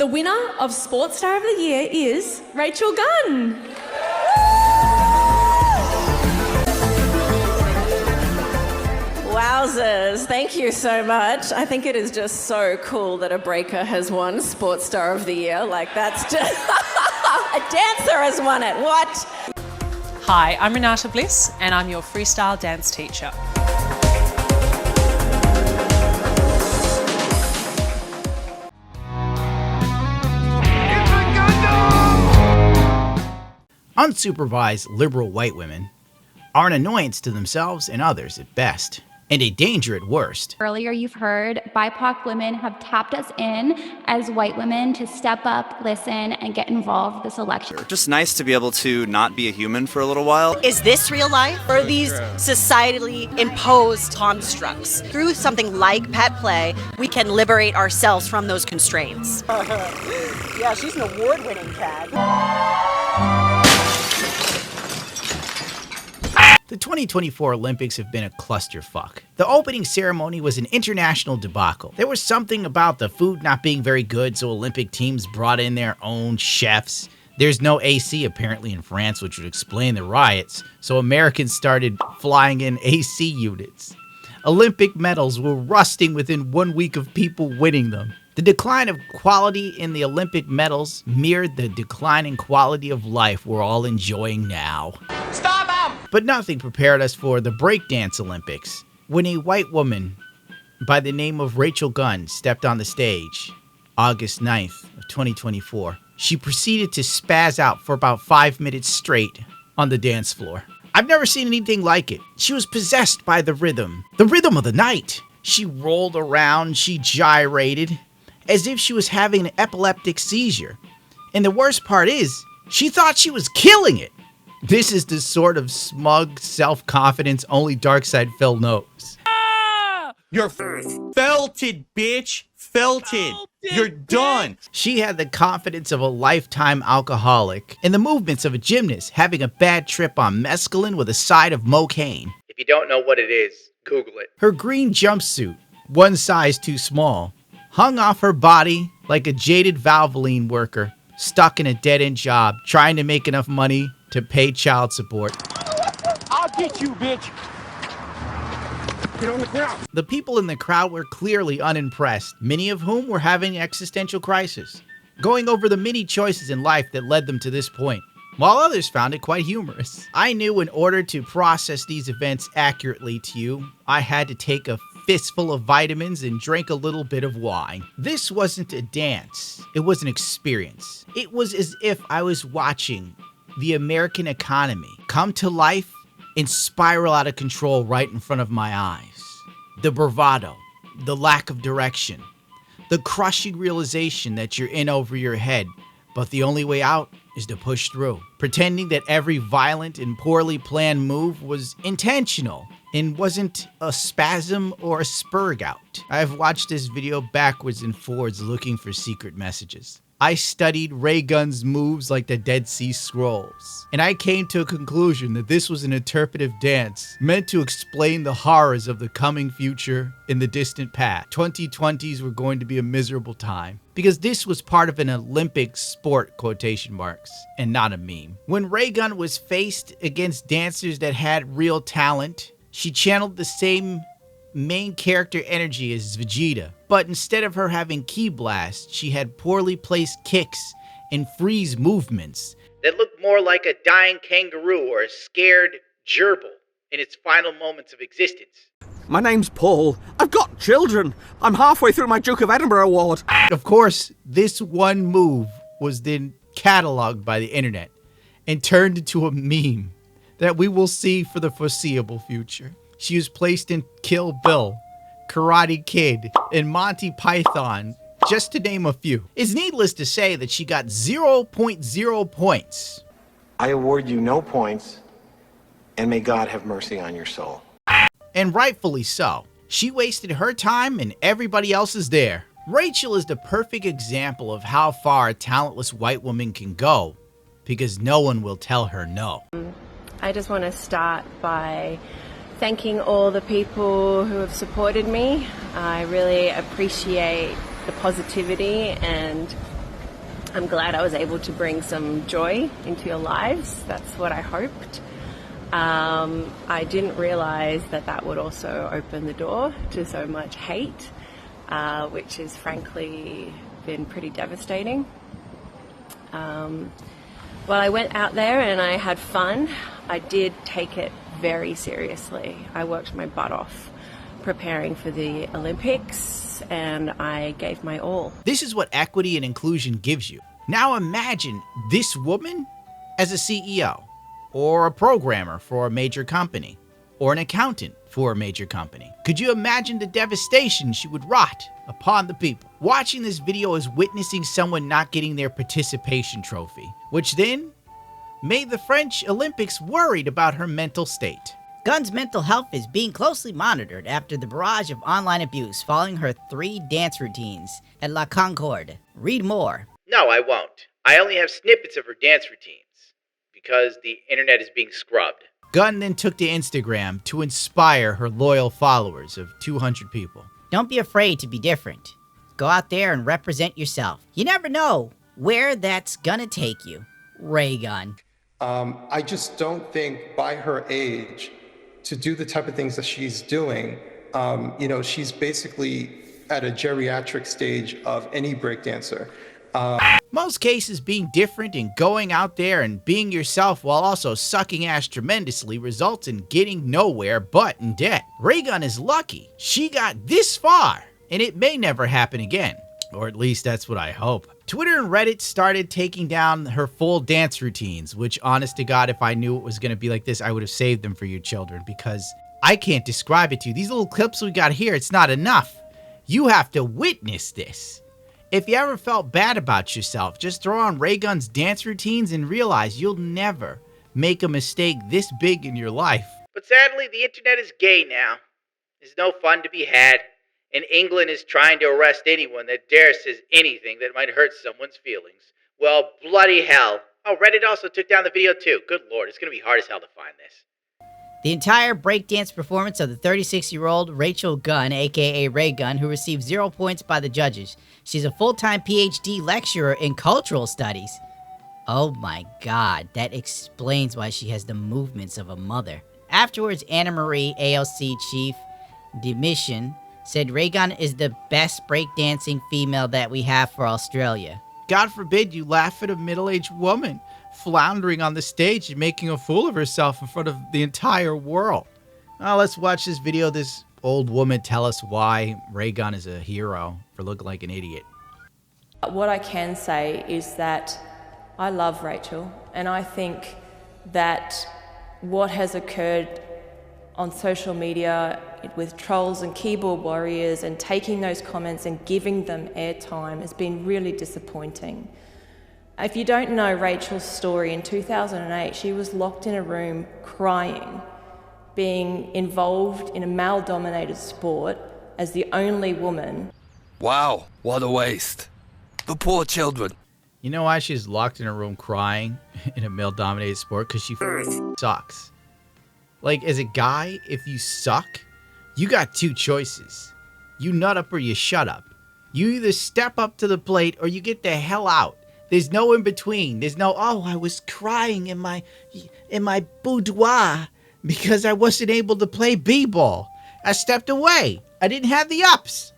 The winner of Sports Star of the Year is Rachel Gunn. Wowzers, thank you so much. I think it is just so cool that a breaker has won Sports Star of the Year. Like, that's just... a dancer has won it, what? Hi, I'm Renata Bliss and I'm your freestyle dance teacher. Unsupervised liberal white women are an annoyance to themselves and others at best, and a danger at worst. Earlier you've heard BIPOC women have tapped us in as white women to step up, listen, and get involved this election. Just nice to be able to not be a human for a little while. Is this real life, or are these societally imposed constructs? Through something like pet play, we can liberate ourselves from those constraints. Yeah, she's an award-winning cat. The 2024 Olympics have been a clusterfuck. The opening ceremony was an international debacle. There was something about the food not being very good, so Olympic teams brought in their own chefs. There's no AC apparently in France, which would explain the riots, so Americans started flying in AC units. Olympic medals were rusting within 1 week of people winning them. The decline of quality in the Olympic medals mirrored the declining quality of life we're all enjoying now. Stop him! But nothing prepared us for the breakdance Olympics, when a white woman by the name of Rachel Gunn stepped on the stage, August 9th of 2024. She proceeded to spaz out for about 5 minutes straight on the dance floor. I've never seen anything like it. She was possessed by the rhythm of the night. She rolled around, she gyrated, as if she was having an epileptic seizure. And the worst part is, she thought she was killing it. This is the sort of smug self-confidence only Darkside Phil knows. You're felted, bitch. Felted. You're done. She had the confidence of a lifetime alcoholic and the movements of a gymnast having a bad trip on mescaline with a side of mocaine. If you don't know what it is, Google it. Her green jumpsuit, one size too small, hung off her body like a jaded Valvoline worker stuck in a dead-end job trying to make enough money to pay child support. I'll get you, bitch. Get on the ground. The people in the crowd were clearly unimpressed, many of whom were having an existential crisis, going over the many choices in life that led them to this point, while others found it quite humorous. I knew in order to process these events accurately to you, I had to take a fistful of vitamins and drink a little bit of wine. This wasn't a dance, it was an experience. It was as if I was watching the American economy come to life and spiral out of control right in front of my eyes. The bravado, the lack of direction, the crushing realization that you're in over your head, but the only way out is to push through, pretending that every violent and poorly planned move was intentional and wasn't a spasm or a spurg out. I've watched this video backwards and forwards looking for secret messages. I studied Raygun's moves like the Dead Sea Scrolls, and I came to a conclusion that this was an interpretive dance meant to explain the horrors of the coming future in the distant past. 2020s were going to be a miserable time, because this was part of an Olympic sport, quotation marks, and not a meme. When Raygun was faced against dancers that had real talent, she channeled the same main character energy as Vegeta, but instead of her having ki blast, she had poorly placed kicks and freeze movements that looked more like a dying kangaroo or a scared gerbil in its final moments of existence. My name's Paul. I've got children. I'm halfway through my Duke of Edinburgh award. Of course, this one move was then cataloged by the internet and turned into a meme that we will see for the foreseeable future. She was placed in Kill Bill, Karate Kid, and Monty Python, just to name a few. It's needless to say that she got 0.0 points. I award you no points, and may God have mercy on your soul. And rightfully so. She wasted her time and everybody else's there. Rachel is the perfect example of how far a talentless white woman can go, because no one will tell her no. I just want to start by thanking all the people who have supported me. I really appreciate the positivity and I'm glad I was able to bring some joy into your lives. That's what I hoped. I didn't realize that that would also open the door to so much hate, which has frankly been pretty devastating. Well, I went out there and I had fun. I did take it very seriously. I worked my butt off preparing for the Olympics, and I gave my all. This is what equity and inclusion gives you. Now imagine this woman as a CEO, or a programmer for a major company, or an accountant for a major company. Could you imagine the devastation she would wrought upon the people? Watching this video is witnessing someone not getting their participation trophy, which then made the French Olympics worried about her mental state. Gun's mental health is being closely monitored after the barrage of online abuse following her 3 dance routines at La Concorde. Read more. No, I won't. I only have snippets of her dance routines, because the internet is being scrubbed. Gunn then took to Instagram to inspire her loyal followers of 200 people. Don't be afraid to be different. Go out there and represent yourself. You never know where that's gonna take you. Raygun. I just don't think by her age, to do the type of things that she's doing, she's basically at a geriatric stage of any breakdancer. Most cases, being different and going out there and being yourself while also sucking ass tremendously results in getting nowhere but in debt. Raygun is lucky. She got this far, and it may never happen again. Or at least that's what I hope. Twitter and Reddit started taking down her full dance routines, which, honest to God, if I knew it was going to be like this, I would have saved them for you children, because I can't describe it to you. These little clips we got here, it's not enough. You have to witness this. If you ever felt bad about yourself, just throw on Raygun's dance routines and realize you'll never make a mistake this big in your life. But sadly, the internet is gay now. There's no fun to be had. And England is trying to arrest anyone that dares says anything that might hurt someone's feelings. Well, bloody hell. Oh, Reddit also took down the video too. Good lord, it's going to be hard as hell to find this. The entire breakdance performance of the 36-year-old Rachel Gunn, aka Raygun, who received 0 points by the judges. She's a full-time PhD lecturer in cultural studies. Oh my god, that explains why she has the movements of a mother. Afterwards, Anna Marie, ALC Chief de Mission, said Raygun is the best breakdancing female that we have for Australia. God forbid you laugh at a middle-aged woman floundering on the stage and making a fool of herself in front of the entire world. Well, let's watch this video. This old woman tell us why Raygun is a hero for looking like an idiot. What I can say is that I love Rachel, and I think that what has occurred on social media with trolls and keyboard warriors and taking those comments and giving them airtime has been really disappointing. If you don't know Rachel's story, in 2008, she was locked in a room crying, being involved in a male-dominated sport as the only woman. Wow, what a waste. The poor children. You know why she's locked in a room crying in a male-dominated sport? Because she sucks. Like, as a guy, if you suck, you got 2 choices. You nut up or you shut up. You either step up to the plate or you get the hell out. There's no in between. There's no, oh, I was crying in my boudoir because I wasn't able to play b-ball. I stepped away. I didn't have the ups.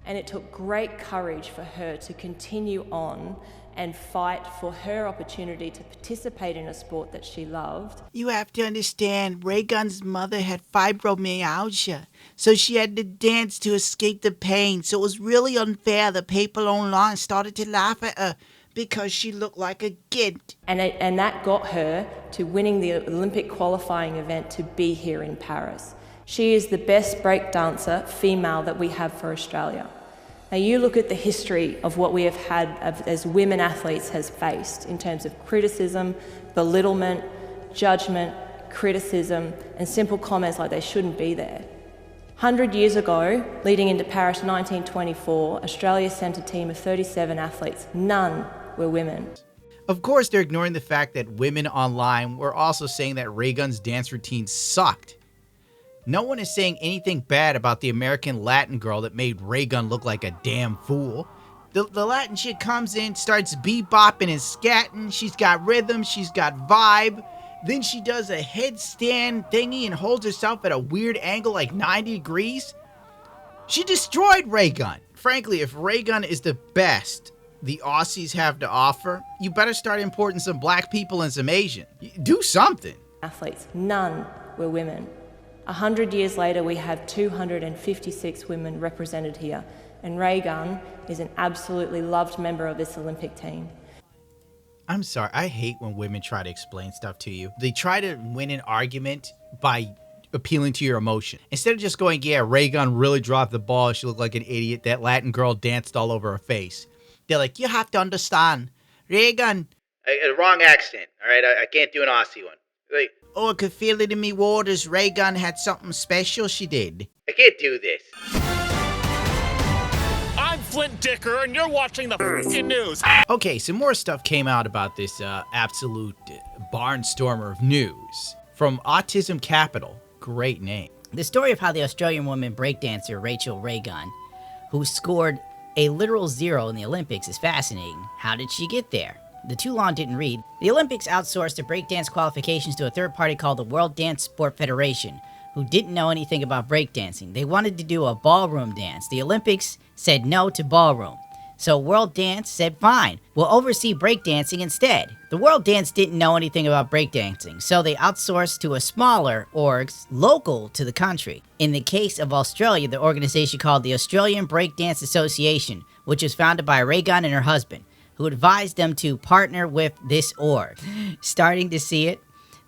And it took great courage for her to continue on and fight for her opportunity to participate in a sport that she loved. You have to understand, Raygun's mother had fibromyalgia, so she had to dance to escape the pain. So it was really unfair that people online started to laugh at her because she looked like a gint. And that got her to winning the Olympic qualifying event to be here in Paris. She is the best breakdancer female that we have for Australia. Now you look at the history of what we have had as women athletes has faced in terms of criticism, belittlement, judgment, criticism, and simple comments like they shouldn't be there. 100 years ago, leading into Paris 1924, Australia sent a team of 37 athletes. None were women. Of course, they're ignoring the fact that women online were also saying that Raygun's dance routine sucked. No one is saying anything bad about the American Latin girl that made Raygun look like a damn fool. The Latin chick comes in, starts bebopping and scatting. She's got rhythm, she's got vibe. Then she does a headstand thingy and holds herself at a weird angle like 90 degrees. She destroyed Raygun. Frankly, if Raygun is the best the Aussies have to offer, you better start importing some black people and some Asian. Do something. Athletes, none were women. 100 years later, we have 256 women represented here, and Raygun is an absolutely loved member of this Olympic team. I'm sorry, I hate when women try to explain stuff to you. They try to win an argument by appealing to your emotion. Instead of just going, yeah, Raygun really dropped the ball, she looked like an idiot, that Latin girl danced all over her face. They're like, you have to understand, Raygun. Wrong accent, all right? I can't do an Aussie one. Like, oh, I could feel it in me waters. Raygun had something special she did. I can't do this. I'm Flint Dicker, and you're watching the freaking news. Okay, some more stuff came out about this absolute barnstormer of news. From Autism Capital. Great name. The story of how the Australian woman breakdancer Rachel Raygun, who scored a literal 0 in the Olympics, is fascinating. How did she get there? The too long didn't read. The Olympics outsourced the breakdance qualifications to a third party called the World Dance Sport Federation, who didn't know anything about breakdancing. They wanted to do a ballroom dance. The Olympics said no to ballroom. So World Dance said fine, we'll oversee breakdancing instead. The World Dance didn't know anything about breakdancing, so they outsourced to a smaller orgs local to the country. In the case of Australia, the organization called the Australian Breakdance Association, which was founded by Raygun and her husband, who advised them to partner with this org. Starting to see it?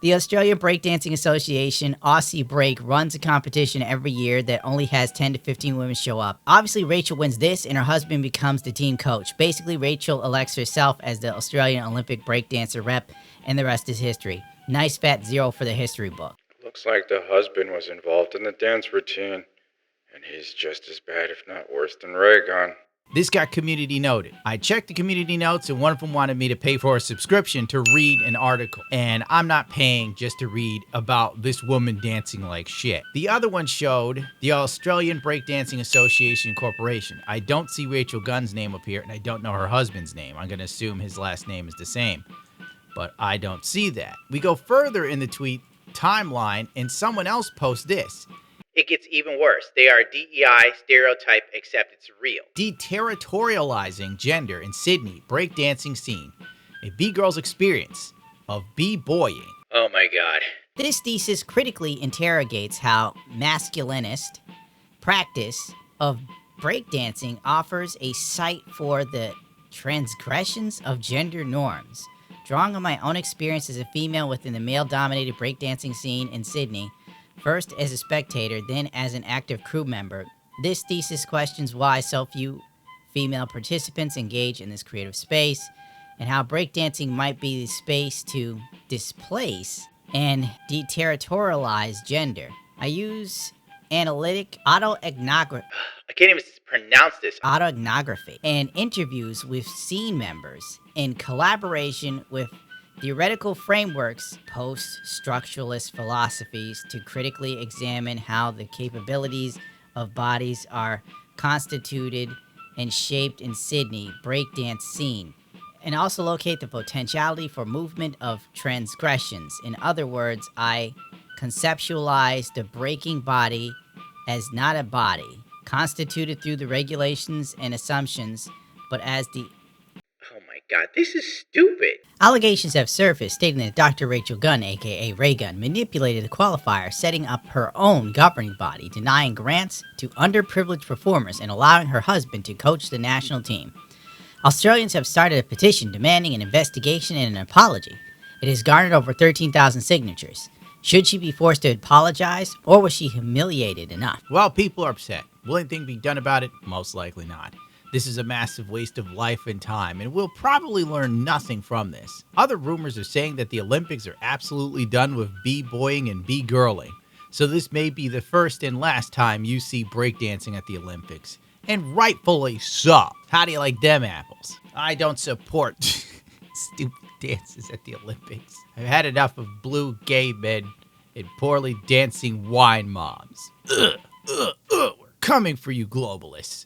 The Australian Breakdancing Association, Aussie Break, runs a competition every year that only has 10 to 15 women show up. Obviously, Rachel wins this, and her husband becomes the team coach. Basically, Rachel elects herself as the Australian Olympic Breakdancer rep, and the rest is history. Nice fat 0 for the history book. Looks like the husband was involved in the dance routine, and he's just as bad, if not worse, than Raygun. This got community noted. I checked the community notes, and one of them wanted me to pay for a subscription to read an article. And I'm not paying just to read about this woman dancing like shit. The other one showed the Australian Breakdancing Association Corporation. I don't see Rachel Gunn's name up here, and I don't know her husband's name. I'm going to assume his last name is the same. But I don't see that. We go further in the tweet timeline, and someone else posts this. It gets even worse. They are DEI stereotype, except it's real. Deterritorializing gender in Sydney breakdancing scene. A B-girl's experience of B-boying. Oh my god. This thesis critically interrogates how masculinist practice of breakdancing offers a site for the transgressions of gender norms. Drawing on my own experience as a female within the male-dominated breakdancing scene in Sydney, first as a spectator, then as an active crew member, this thesis questions why so few female participants engage in this creative space, and how breakdancing might be the space to displace and deterritorialize gender. I use analytic autoethnography. I can't even pronounce this. Autoethnography and interviews with scene members in collaboration with theoretical frameworks, post-structuralist philosophies to critically examine how the capabilities of bodies are constituted and shaped in Sydney breakdance scene, and also locate the potentiality for movement of transgressions. In other words, I conceptualize the breaking body as not a body, constituted through the regulations and assumptions, but as the... Oh my god, this is stupid. Allegations have surfaced stating that Dr. Rachel Gunn, aka Raygun, manipulated the qualifier, setting up her own governing body, denying grants to underprivileged performers, and allowing her husband to coach the national team. Australians have started a petition demanding an investigation and an apology. It has garnered over 13,000 signatures. Should she be forced to apologize, or was she humiliated enough? Well, people are upset. Will anything be done about it? Most likely not. This is a massive waste of life and time, and we'll probably learn nothing from this. Other rumors are saying that the Olympics are absolutely done with b-boying and b-girling, so this may be the first and last time you see breakdancing at the Olympics. And rightfully so. How do you like them apples? I don't support stupid dances at the Olympics. I've had enough of blue gay men and poorly dancing wine moms. We're coming for you, globalists.